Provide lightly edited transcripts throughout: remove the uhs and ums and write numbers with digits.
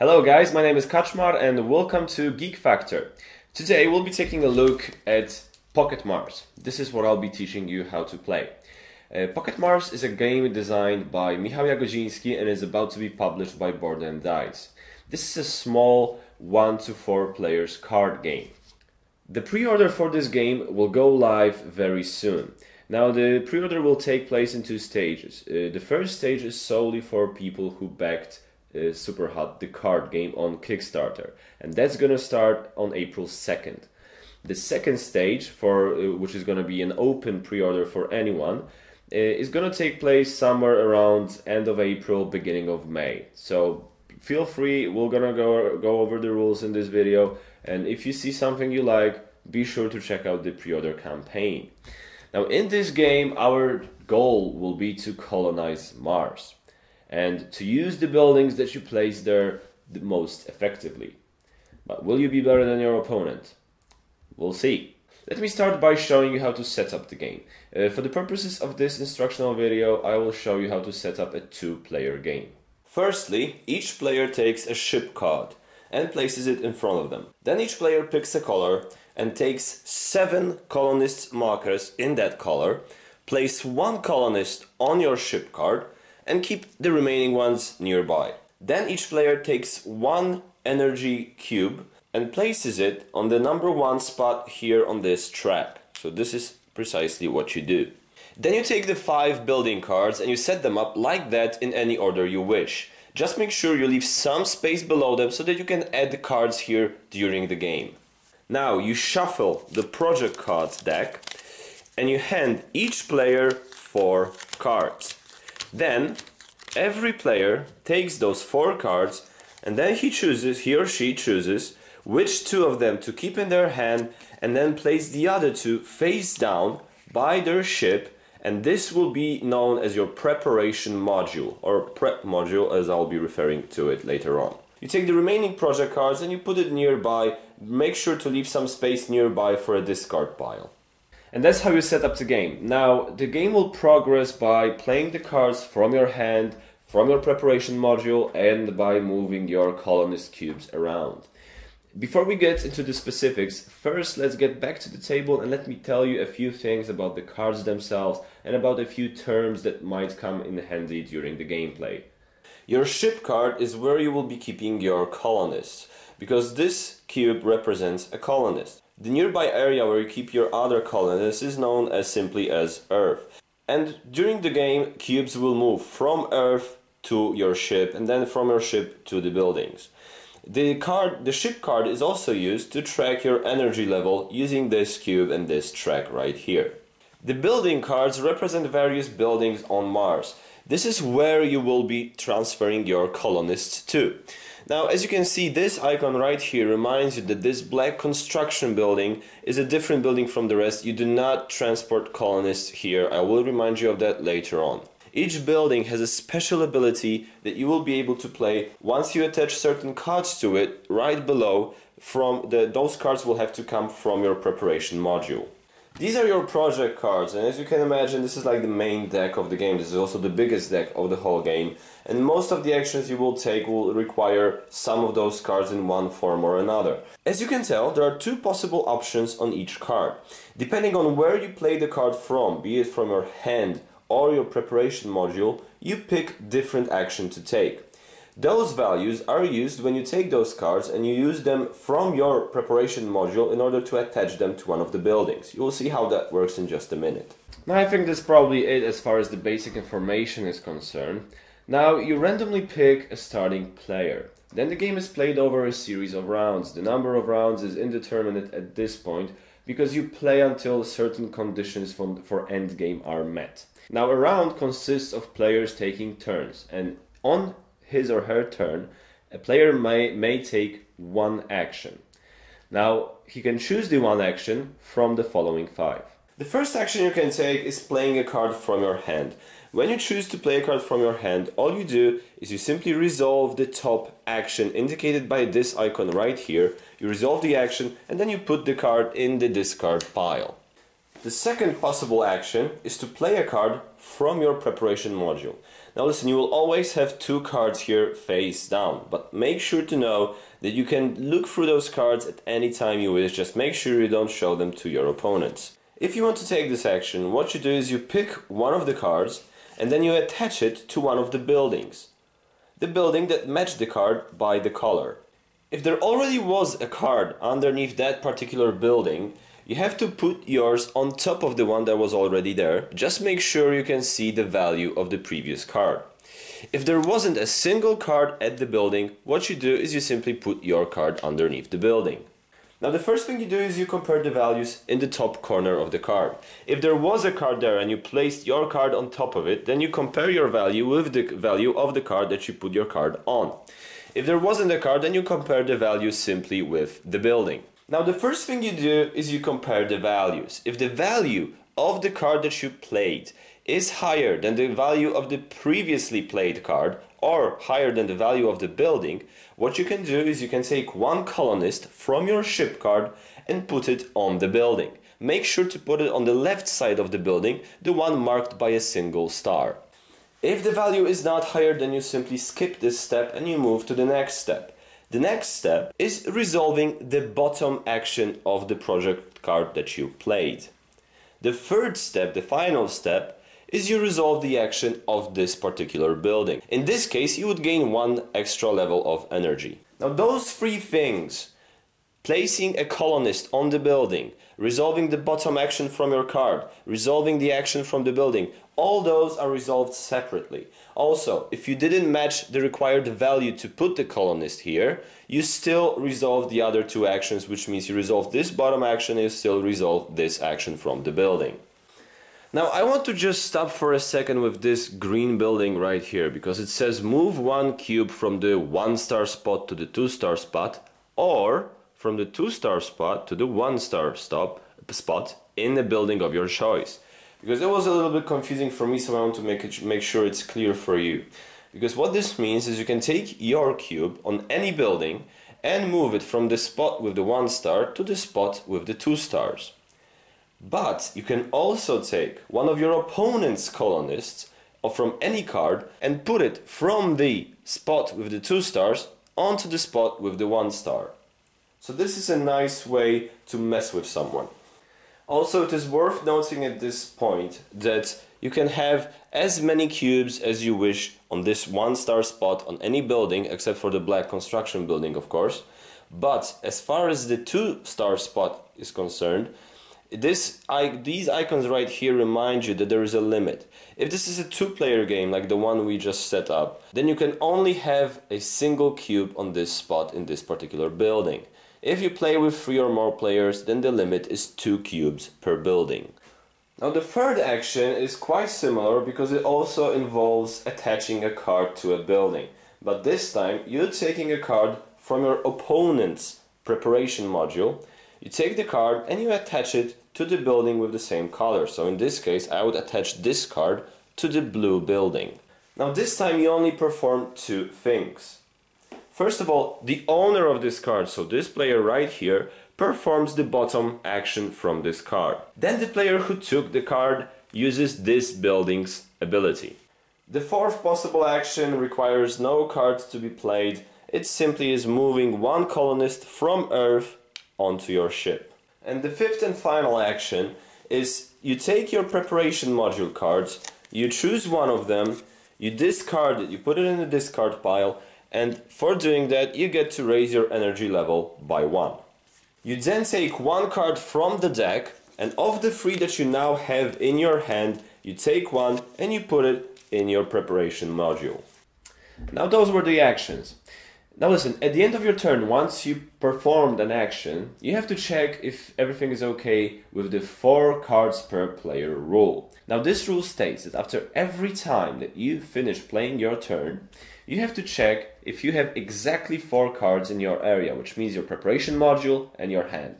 Hello guys, my name is Kaczmar and welcome to Geek Factor. Today we'll be taking a look at Pocket Mars. This is what I'll be teaching you how to play. Pocket Mars is a game designed by Michał Jagodziński and is about to be published by Board and Dice. This is a small 1 to 4 players card game. The pre-order for this game will go live very soon. Now the pre-order will take place in 2 stages. The first stage is solely for people who backed Superhot, the card game, on Kickstarter, and that's gonna start on April 2nd. The second stage, which is gonna be an open pre-order for anyone, is gonna take place somewhere around end of April, beginning of May. So feel free, we're gonna go over the rules in this video, and if you see something you like, be sure to check out the pre-order campaign. Now in this game, our goal will be to colonize Mars and to use the buildings that you place there the most effectively. But will you be better than your opponent? We'll see. Let me start by showing you how to set up the game. For the purposes of this instructional video, I will show you how to set up a 2-player game. Firstly, each player takes a ship card and places it in front of them. Then each player picks a color and takes 7 colonist markers in that color, place 1 colonist on your ship card, and keep the remaining ones nearby. Then each player takes 1 energy cube and places it on the number 1 spot here on this track. So this is precisely what you do. Then you take the 5 building cards and you set them up like that in any order you wish. Just make sure you leave some space below them so that you can add the cards here during the game. Now you shuffle the project cards deck and you hand each player 4 cards. Then every player takes those 4 cards and then he or she chooses which 2 of them to keep in their hand and then place the other 2 face down by their ship, and this will be known as your preparation module, or prep module as I'll be referring to it later on. You take the remaining project cards and you put it nearby. Make sure to leave some space nearby for a discard pile. And that's how you set up the game. Now, the game will progress by playing the cards from your hand, from your preparation module, and by moving your colonist cubes around. Before we get into the specifics, first let's get back to the table and let me tell you a few things about the cards themselves and about a few terms that might come in handy during the gameplay. Your ship card is where you will be keeping your colonists, because this cube represents a colonist. The nearby area where you keep your other colonists is known as simply as Earth. And during the game, cubes will move from Earth to your ship and then from your ship to the buildings. The ship card is also used to track your energy level using this cube and this track right here. The building cards represent various buildings on Mars. This is where you will be transferring your colonists to. Now, as you can see, this icon right here reminds you that this black construction building is a different building from the rest. You do not transport colonists here. I will remind you of that later on. Each building has a special ability that you will be able to play once you attach certain cards to it right below. Those cards will have to come from your preparation module. These are your project cards, and as you can imagine, this is like the main deck of the game. This is also the biggest deck of the whole game, and most of the actions you will take will require some of those cards in one form or another. As you can tell, there are 2 possible options on each card. Depending on where you play the card from, be it from your hand or your preparation module, you pick different action to take. Those values are used when you take those cards and you use them from your preparation module in order to attach them to one of the buildings. You will see how that works in just a minute. Now I think that's probably it as far as the basic information is concerned. Now you randomly pick a starting player. Then the game is played over a series of rounds. The number of rounds is indeterminate at this point because you play until certain conditions for endgame are met. Now a round consists of players taking turns, and on his or her turn, a player may take 1 action. Now, he can choose the 1 action from the following 5. The first action you can take is playing a card from your hand. When you choose to play a card from your hand, all you do is you simply resolve the top action indicated by this icon right here. You resolve the action and then you put the card in the discard pile. The second possible action is to play a card from your preparation module. Now listen, you will always have two cards here face down, but make sure to know that you can look through those cards at any time you wish. Just make sure you don't show them to your opponents. If you want to take this action, what you do is you pick one of the cards and then you attach it to one of the buildings. The building that matched the card by the color. If there already was a card underneath that particular building, you have to put yours on top of the one that was already there. Just make sure you can see the value of the previous card. If there wasn't a single card at the building, what you do is you simply put your card underneath the building. Now the first thing you do is you compare the values in the top corner of the card. If there was a card there and you placed your card on top of it, then you compare your value with the value of the card that you put your card on. If there wasn't a card, then you compare the value simply with the building. Now the first thing you do is you compare the values. If the value of the card that you played is higher than the value of the previously played card or higher than the value of the building, what you can do is you can take one colonist from your ship card and put it on the building. Make sure to put it on the left side of the building, the one marked by a single star. If the value is not higher, then you simply skip this step and you move to the next step. The next step is resolving the bottom action of the project card that you played. The third step, the final step, is you resolve the action of this particular building. In this case, you would gain one extra level of energy. Now those three things, placing a colonist on the building, resolving the bottom action from your card, resolving the action from the building, all those are resolved separately. Also, if you didn't match the required value to put the colonist here, you still resolve the other two actions, which means you resolve this bottom action and you still resolve this action from the building. Now I want to just stop for a second with this green building right here, because it says move one cube from the 1-star spot to the 2-star spot, or from the 2-star spot to the 1-star spot in the building of your choice. Because it was a little bit confusing for me, so I want to make sure it's clear for you. Because what this means is you can take your cube on any building and move it from the spot with the 1 star to the spot with the 2 stars. But you can also take one of your opponent's colonists or from any card and put it from the spot with the 2 stars onto the spot with the 1 star. So this is a nice way to mess with someone. Also, it is worth noting at this point that you can have as many cubes as you wish on this 1-star spot on any building, except for the black construction building, of course. But as far as the 2-star spot is concerned, these icons right here remind you that there is a limit. If this is a 2-player game like the one we just set up, then you can only have a single cube on this spot in this particular building. If you play with 3 or more players, then the limit is 2 cubes per building. Now the third action is quite similar because it also involves attaching a card to a building. But this time you're taking a card from your opponent's preparation module. You take the card and you attach it to the building with the same color. So in this case I would attach this card to the blue building. Now this time you only perform 2 things. First of all, the owner of this card, so this player right here, performs the bottom action from this card. Then the player who took the card uses this building's ability. The fourth possible action requires no cards to be played. It simply is moving one colonist from Earth onto your ship. And the fifth and final action is you take your preparation module cards, you choose one of them, you discard it, you put it in the discard pile, and for doing that you get to raise your energy level by 1. You then take one card from the deck, and of the 3 that you now have in your hand, you take one and you put it in your preparation module. Now those were the actions. Now listen, at the end of your turn, once you performed an action, you have to check if everything is okay with the 4 cards per player rule. Now this rule states that after every time that you finish playing your turn, you have to check if you have exactly 4 cards in your area, which means your preparation module and your hand.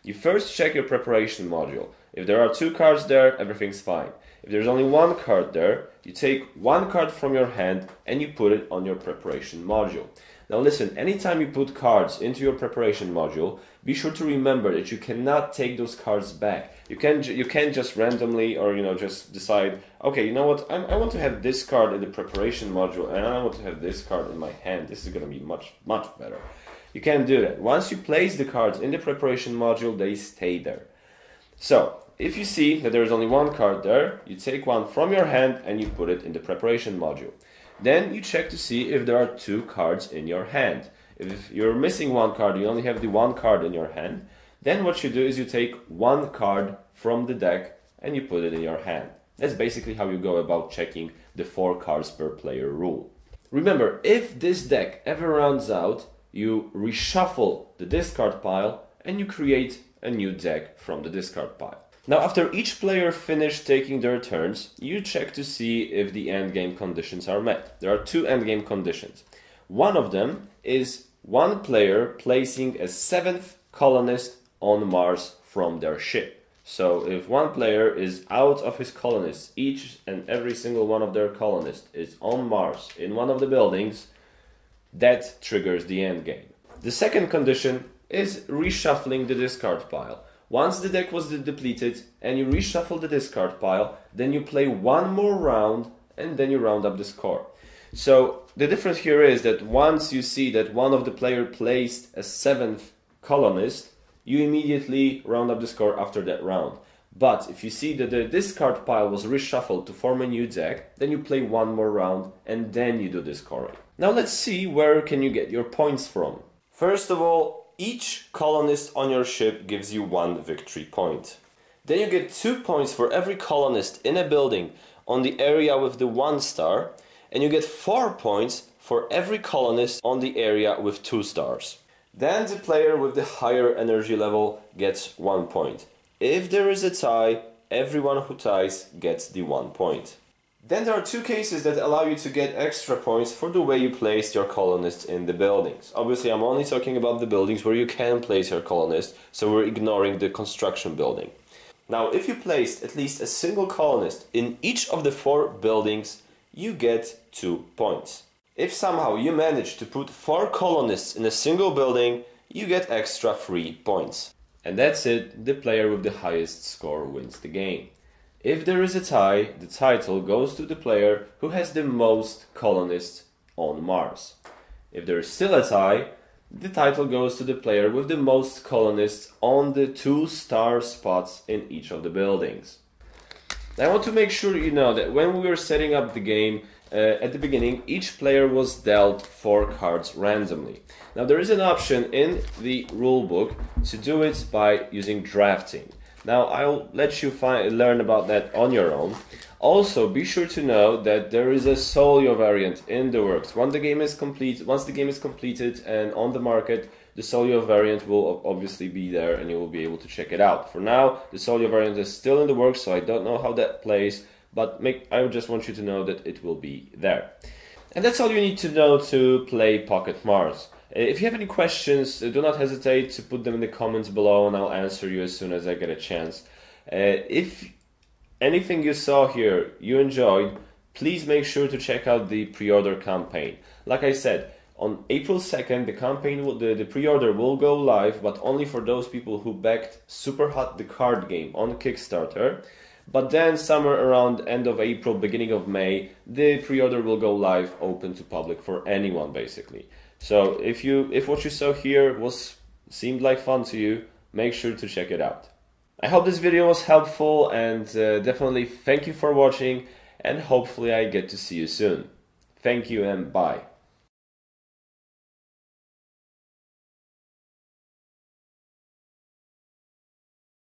You first check your preparation module. If there are 2 cards there, everything's fine. If there's only 1 card there, you take 1 card from your hand and you put it on your preparation module. Now listen, anytime you put cards into your preparation module, be sure to remember that you cannot take those cards back. You can't just randomly, or just decide, okay, you know what, I want to have this card in the preparation module and I want to have this card in my hand. This is going to be much better. You can't do that. Once you place the cards in the preparation module, they stay there. So if you see that there is only one card there, you take one from your hand and you put it in the preparation module. Then you check to see if there are two cards in your hand. If you're missing one card, you only have the one card in your hand, then what you do is you take one card from the deck and you put it in your hand. That's basically how you go about checking the 4 cards per player rule. Remember, if this deck ever runs out, you reshuffle the discard pile and you create a new deck from the discard pile. Now, after each player finished taking their turns, you check to see if the endgame conditions are met. There are 2 endgame conditions. One of them is one player placing a 7th colonist on Mars from their ship. So if one player is out of his colonists, each and every single one of their colonists is on Mars in one of the buildings, that triggers the endgame. The second condition is reshuffling the discard pile. Once the deck was depleted and you reshuffle the discard pile, then you play one more round and then you round up the score. So the difference here is that once you see that one of the player placed a 7th colonist, you immediately round up the score after that round. But if you see that the discard pile was reshuffled to form a new deck, then you play one more round and then you do the scoring. Now let's see where can you get your points from. First of all, each colonist on your ship gives you 1 victory point. Then you get 2 points for every colonist in a building on the area with the 1 star, and you get 4 points for every colonist on the area with 2 stars. Then the player with the higher energy level gets 1 point. If there is a tie, everyone who ties gets the 1 point. Then there are 2 cases that allow you to get extra points for the way you placed your colonists in the buildings. Obviously, I'm only talking about the buildings where you can place your colonist, so we're ignoring the construction building. Now, if you placed at least a single colonist in each of the 4 buildings, you get 2 points. If somehow you manage to put 4 colonists in a single building, you get extra 3 points. And that's it, the player with the highest score wins the game. If there is a tie, the title goes to the player who has the most colonists on Mars. If there is still a tie, the title goes to the player with the most colonists on the 2-star spots in each of the buildings. I want to make sure you know that when we were setting up the game, at the beginning, each player was dealt 4 cards randomly. Now there is an option in the rulebook to do it by using drafting. Now I'll let you learn about that on your own. Also, be sure to know that there is a solo variant in the works. Once the game is completed and on the market, the solo variant will obviously be there and you will be able to check it out. For now, the solo variant is still in the works, so I don't know how that plays, but I just want you to know that it will be there. And that's all you need to know to play Pocket Mars. If you have any questions, do not hesitate to put them in the comments below and I'll answer you as soon as I get a chance. If anything you saw here you enjoyed, please make sure to check out the pre-order campaign. Like I said, on April 2nd, the pre-order will go live, but only for those people who backed Superhot the card game on Kickstarter. But then somewhere around end of April, beginning of May, the pre-order will go live, open to public for anyone basically. So if what you saw here seemed like fun to you, make sure to check it out. I hope this video was helpful and definitely thank you for watching and hopefully I get to see you soon. Thank you and bye.